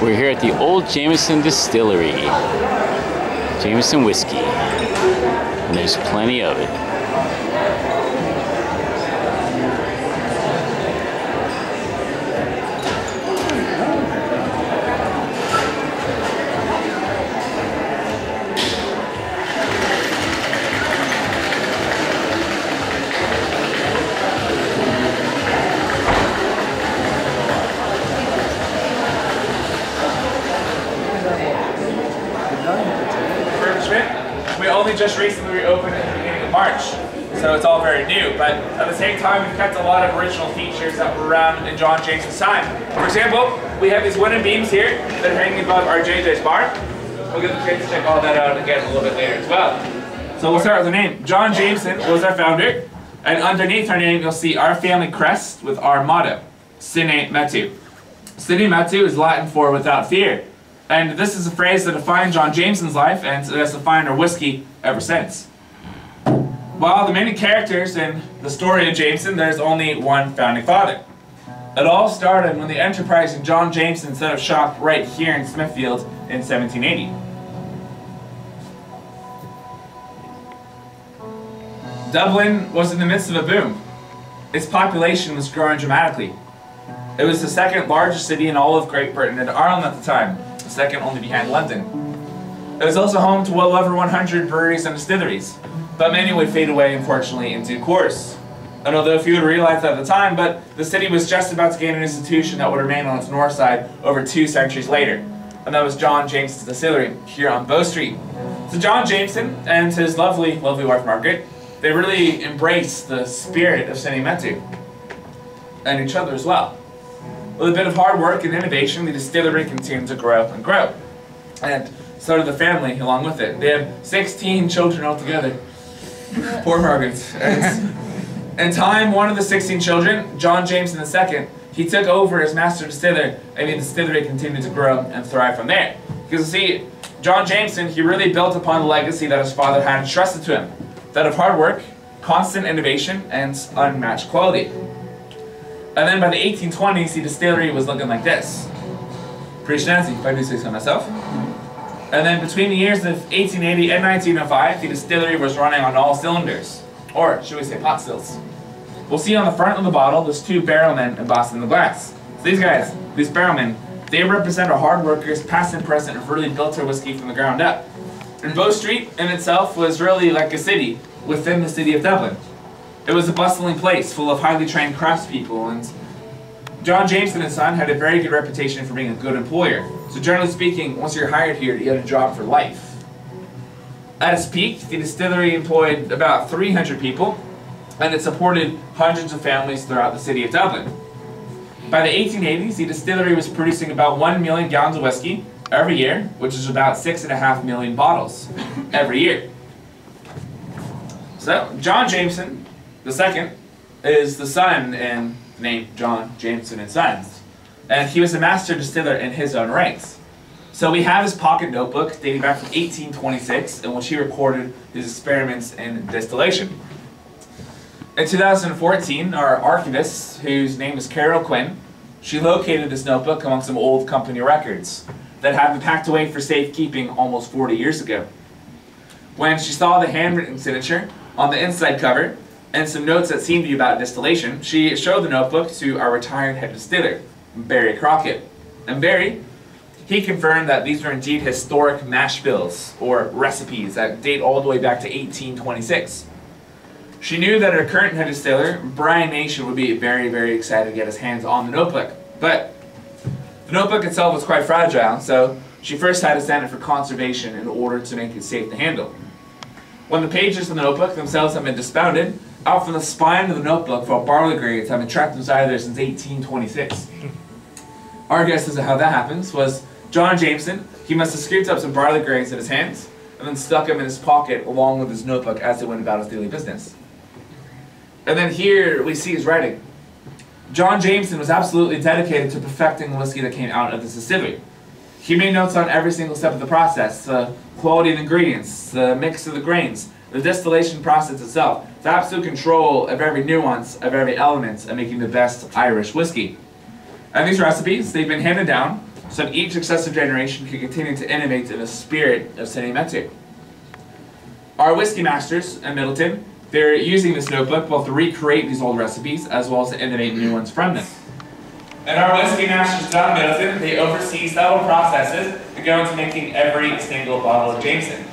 We're here at the Old Jameson Distillery. Jameson whiskey. And there's plenty of it. We only just recently reopened at the beginning of March, so it's all very new, but at the same time we've kept a lot of original features that were around in John Jameson's time. For example, we have these wooden beams here that are hanging above our JJ's bar. We'll get the kids to check all that out again a little bit later as well. So we'll start with the name. John Jameson was our founder, and underneath our name you'll see our family crest with our motto, Sine Metu. Sine Metu is Latin for without fear. And this is a phrase that defined John Jameson's life, and it has defined our whiskey ever since. While the many characters in the story of Jameson, there's only one founding father. It all started when the enterprising John Jameson set up shop right here in Smithfield in 1780. Dublin was in the midst of a boom. Its population was growing dramatically. It was the second largest city in all of Great Britain and Ireland at the time, second only behind London. It was also home to well over 100 breweries and distilleries, but many would fade away unfortunately in due course. And although few would realize that at the time, but the city was just about to gain an institution that would remain on its north side over 2 centuries later, and that was John Jameson Distillery here on Bow Street. So John Jameson and his lovely wife Margaret, they really embraced the spirit of Sine Metu, and each other as well. With a bit of hard work and innovation, the distillery continued to grow and grow. And so did the family along with it. They had 16 children altogether. Poor Margaret. In time, one of the 16 children, John Jameson II, he took over as master distiller, and the distillery continued to grow and thrive from there. Because you see, John Jameson, he really built upon the legacy that his father had entrusted to him. That of hard work, constant innovation, and unmatched quality. And then by the 1820s, the distillery was looking like this. Pretty snazzy, if I do say so myself. And then between the years of 1880 and 1905, the distillery was running on all cylinders. Or, should we say pot stills. We'll see on the front of the bottle, there's 2 barrelmen embossed in the glass. So these guys, these barrelmen, they represent our hard workers, past and present, who've really built our whiskey from the ground up. And Bow Street in itself was really like a city within the city of Dublin. It was a bustling place full of highly trained craftspeople, and John Jameson and Son had a very good reputation for being a good employer. So generally speaking, once you're hired here, you had a job for life. At its peak, the distillery employed about 300 people, and it supported hundreds of families throughout the city of Dublin. By the 1880s, the distillery was producing about 1 million gallons of whiskey every year, which is about 6.5 million bottles every year. So, John Jameson II is the son in the name John Jameson and Sons, and he was a master distiller in his own rights. So we have his pocket notebook dating back from 1826 in which he recorded his experiments in distillation. In 2014, our archivist, whose name is Carol Quinn, she located this notebook among some old company records that had been packed away for safekeeping almost 40 years ago. When she saw the handwritten signature on the inside cover, and some notes that seemed to be about distillation, she showed the notebook to our retired head distiller, Barry Crockett. And Barry, he confirmed that these were indeed historic mash bills, or recipes, that date all the way back to 1826. She knew that her current head distiller, Brian Nation, would be very excited to get his hands on the notebook. But the notebook itself was quite fragile, so she first had to send it for conservation in order to make it safe to handle. When the pages of the notebook themselves have been disbounded, out from the spine of the notebook for barley grains have been trapped inside there since 1826. Our guess as to how that happens was John Jameson, he must have scooped up some barley grains in his hands and then stuck them in his pocket along with his notebook as he went about his daily business. And then here we see his writing. John Jameson was absolutely dedicated to perfecting the whiskey that came out of this distillery. He made notes on every single step of the process, the quality of the ingredients, the mix of the grains, the distillation process itself, the absolute control of every nuance, of every element of making the best Irish whiskey. And these recipes, they've been handed down so that each successive generation can continue to innovate in the spirit of sedimenting. Our whiskey masters at Middleton, they're using this notebook both to recreate these old recipes as well as to innovate new ones from them. And our whiskey masters down in Middleton, they oversee several processes that go into making every single bottle of Jameson.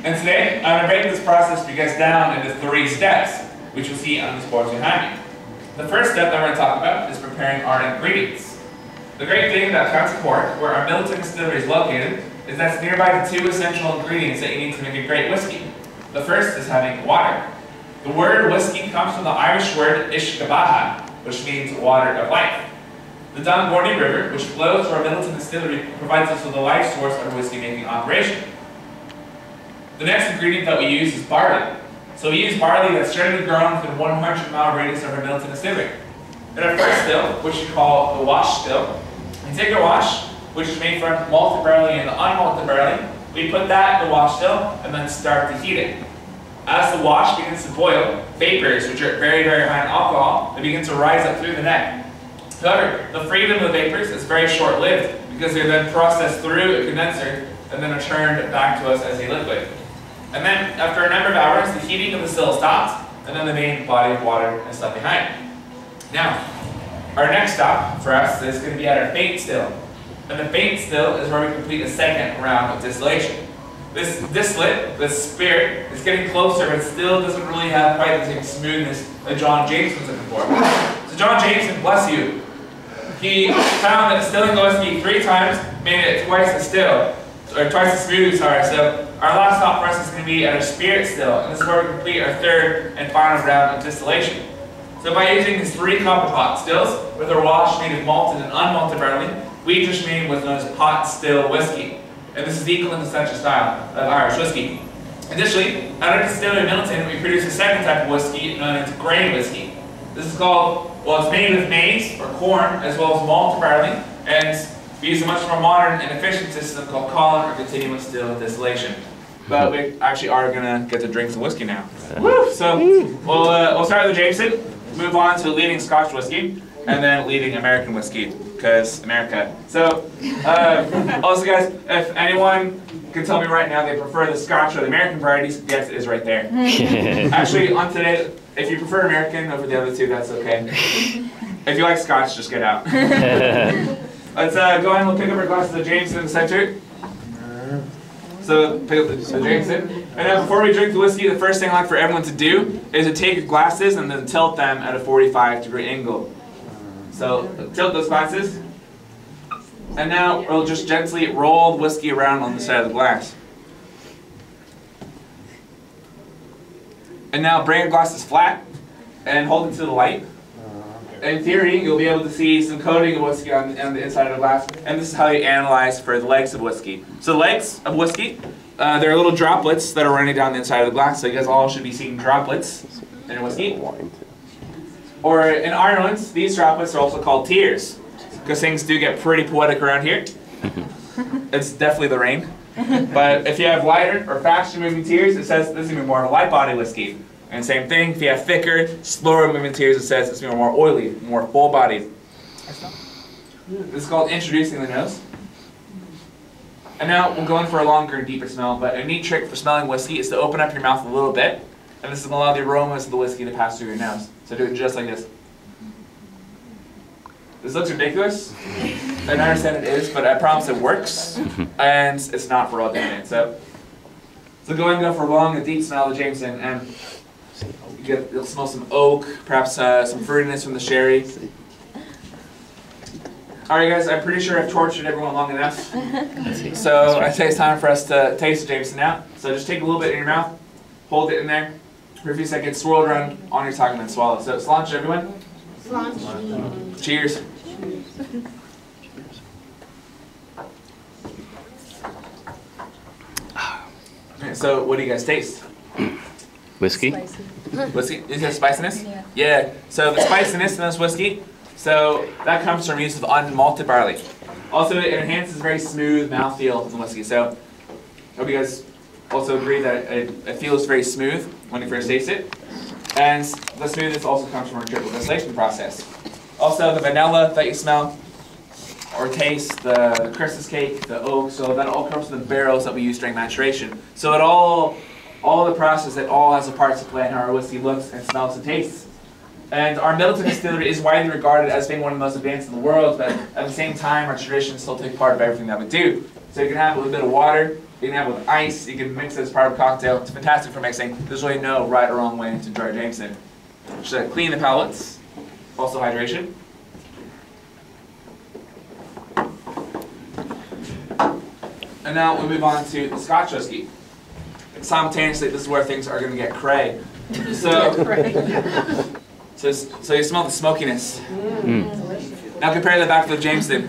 And today, I'm going to break this process for you guys down into 3 steps, which you'll see on this board behind me. The first step that we're going to talk about is preparing our ingredients. The great thing about County Cork, where our Middleton Distillery is located, is that it's nearby the 2 essential ingredients that you need to make a great whiskey. The first is having water. The word whiskey comes from the Irish word ishkabaha, which means water of life. The Dunborney River, which flows through our Middleton Distillery, provides us with a life source of our whiskey making operation. The next ingredient that we use is barley. So we use barley that's generally grown within a 100-mile radius of our Middleton Distillery. In our first still, which we call the wash still, we take a wash, which is made from malted barley and unmalted barley. We put that in the wash still and then start to heat it. As the wash begins to boil, vapors, which are very, very high in alcohol, they begin to rise up through the neck. However, the freedom of the vapors is very short-lived because they're then processed through a condenser and then returned back to us as a liquid. And then, after a number of hours, the heating of the still stops, and then the main body of water is left behind. Now, our next stop for us is going to be at our faint still. And the faint still is where we complete a second round of distillation. This distillate, this spirit, is getting closer, but still doesn't really have quite the same smoothness that John Jameson's looking for. So John Jameson, bless you, he found that distilling the whiskey 3 times made it twice as still, or twice as smooth, sorry. So our last stop for us is going to be at our spirit still, and this is where we complete our 3rd and final round of distillation. So by using these 3 copper pot stills, with our wash made of malted and unmalted barley, we just made what's known as pot still whiskey. And this is the quintessential style of Irish whiskey. Additionally, at our distillery in Middleton, we produce a second type of whiskey known as grain whiskey. This is called, well, it's made with maize or corn as well as malted barley, and we use a much more modern and efficient system called column or continuous still distillation. But we actually are going to get to drink some whiskey now. Woo! So we'll start with the Jameson, move on to leading Scotch whiskey, and then leading American whiskey, because America. So, also guys, if anyone can tell me right now they prefer the Scotch or the American varieties, the exit is right there. Actually, on today, if you prefer American over the other 2, that's okay. If you like Scotch, just get out. Let's go ahead and we'll pick up our glasses of Jameson in the center. So pick up the Jameson. And then before we drink the whiskey, the first thing I like for everyone to do is to take your glasses and then tilt them at a 45-degree angle. So tilt those glasses. And now we'll just gently roll the whiskey around on the side of the glass. And now bring your glasses flat and hold it to the light. In theory, you'll be able to see some coating of whiskey on the inside of the glass, and this is how you analyze for the legs of whiskey. So the legs of whiskey, they're little droplets that are running down the inside of the glass, so you guys all should be seeing droplets in your whiskey. Or in Ireland, these droplets are also called tears, because things do get pretty poetic around here. It's definitely the rain. But if you have lighter or faster moving tears, it says this is going to be more of a light body whiskey. And same thing, if you have thicker, slower moving tears, it says it's going to be more oily, more full-bodied. This is called introducing the nose. And now we'll go in for a longer and deeper smell, but a neat trick for smelling whiskey is to open up your mouth a little bit, and this is going to allow the aromas of the whiskey to pass through your nose. So do it just like this. This looks ridiculous, and I understand it is, but I promise it works, and it's not for all doing it. So go ahead and go for a long and deep smell of the Jameson, and you'll smell some oak, perhaps some fruitiness from the sherry. Alright guys, I'm pretty sure I've tortured everyone long enough. So I say it's time for us to taste the Jameson now. So just take a little bit in your mouth, hold it in there for a few seconds, swirl it around on your tongue and then swallow. So Sláinte everyone. Sláinte. Cheers. Okay, so what do you guys taste? Whiskey? Whiskey? Is there spiciness? Yeah. So the spiciness in this whiskey, so that comes from use of unmalted barley. Also, it enhances very smooth mouthfeel in the whiskey. So I hope you guys also agree that it feels very smooth when you first taste it. And the smoothness also comes from our triple distillation process. Also, the vanilla that you smell, or taste the Christmas cake, the oak, so that all comes from the barrels that we use during maturation. So it all the process, it all has a part to play in how our whiskey looks and smells and tastes. And our Middleton Distillery is widely regarded as being one of the most advanced in the world, but at the same time, our traditions still take part of everything that we do. So you can have it with a bit of water, you can have it with ice, you can mix it as part of a cocktail. It's fantastic for mixing. There's really no right or wrong way to enjoy our Jameson. Just clean the palates, also hydration. And now we move on to the Scotch whiskey. Simultaneously, this is where things are going to get cray. So you smell the smokiness. Now compare that back to the Jameson.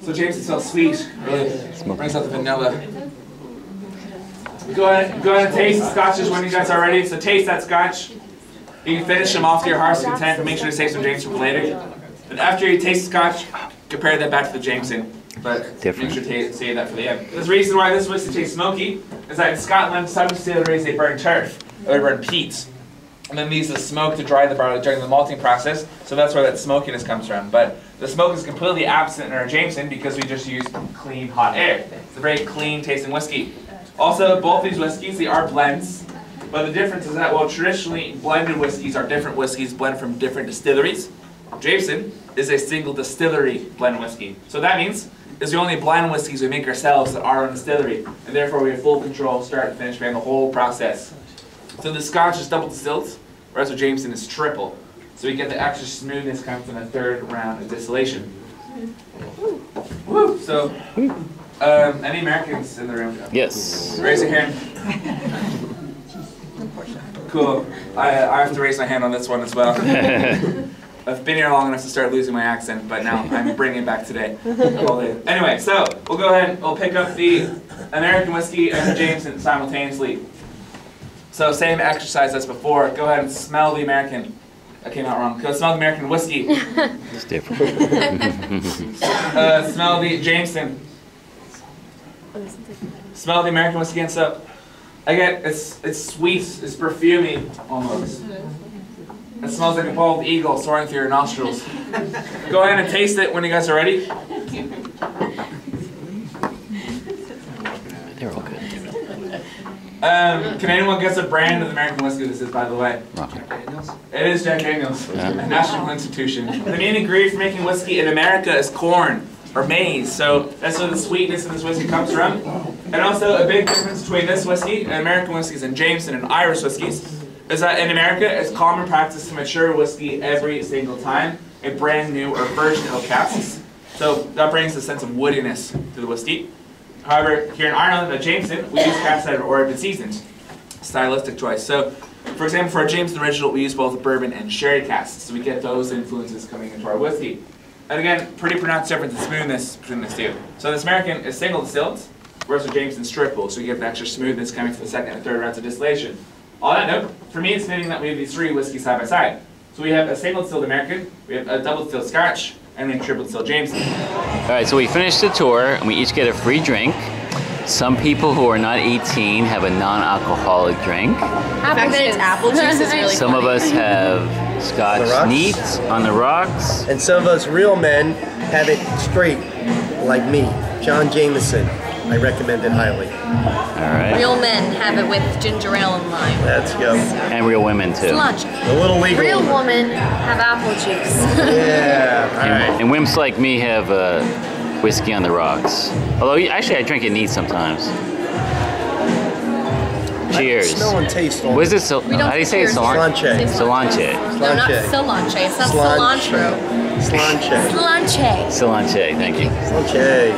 So Jameson smells sweet. Really brings out the vanilla. Go ahead and taste the Scotches when you guys are ready. So taste that Scotch. You can finish them off to your heart's content, but make sure to save some Jameson for later. And after you taste the Scotch, compare that back to the Jameson. But make sure to save that for the end. The reason why this whiskey tastes smoky is that in Scotland, some distilleries, they burn turf, or they burn peat. And then they use the smoke to dry the barley during the malting process, so that's where that smokiness comes from. But the smoke is completely absent in our Jameson because we just use clean, hot air. It's a very clean tasting whiskey. Also, both these whiskeys, they are blends, but the difference is that while traditionally blended whiskeys are different whiskeys blended from different distilleries, Jameson is a single distillery blend whiskey. So that means is the only blend whiskeys we make ourselves that are on distillery, and therefore we have full control, start to finish, we have the whole process. So the Scotch is double distilled, whereas the Jameson is triple. So we get the extra smoothness coming from the third round of distillation. Woo! So, any Americans in the room? Yes. Raise your hand. Cool. I have to raise my hand on this one as well. I've been here long enough to start losing my accent, but now I'm bringing it back today. Anyway, so we'll go ahead and we'll pick up the American whiskey and the Jameson simultaneously. So same exercise as before. Go ahead and smell the American. I came out wrong. Go smell the American whiskey. It's different. Smell the Jameson. Smell the American whiskey and so again, it's sweet, it's perfumey almost. It smells like a bald eagle soaring through your nostrils. Go ahead and taste it when you guys are ready. They're all good. Can anyone guess what brand of American whiskey this is, by the way? It is Jack Daniels, a national institution. The main ingredient for making whiskey in America is corn or maize, so that's where the sweetness in this whiskey comes from. And also a big difference between this whiskey and American whiskeys and Jameson and Irish whiskeys is that in America, it's common practice to mature whiskey every single time in brand new or virgin oak casks. So that brings a sense of woodiness to the whiskey. However, here in Ireland at Jameson, we use casks that have already been seasoned. Stylistic choice. So, for example, for our Jameson Original, we use both bourbon and sherry casks. So we get those influences coming into our whiskey. And again, pretty pronounced difference in smoothness between the two. So this American is single distilled, whereas the Jameson's triple. So you get the extra smoothness coming from the second and third rounds of distillation. On that note, for me it's fitting that we have these three whiskeys side by side. So we have a single distilled American, we have a double distilled Scotch, and then triple distilled Jameson. Alright, so we finished the tour and we each get a free drink. Some people who are not 18 have a non-alcoholic drink. Apple juice is really Some of us have Scotch neat on the rocks. And some of us real men have it straight, like me, John Jameson. I recommend it highly. Alright. Real men have it with ginger ale and lime. Let's go. And real women too. Sláinte. A little legal. Real women have apple juice. Yeah, alright. And wimps like me have whiskey on the rocks. Although, actually, I drink it neat sometimes. Cheers. Smell and taste all. What is it? How do you say it? Sláinte. Sláinte. No, not cilantro. It's not cilantro. Sláinte. Sláinte. Sláinte, thank you. Sláinte.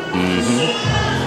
Mm-hmm.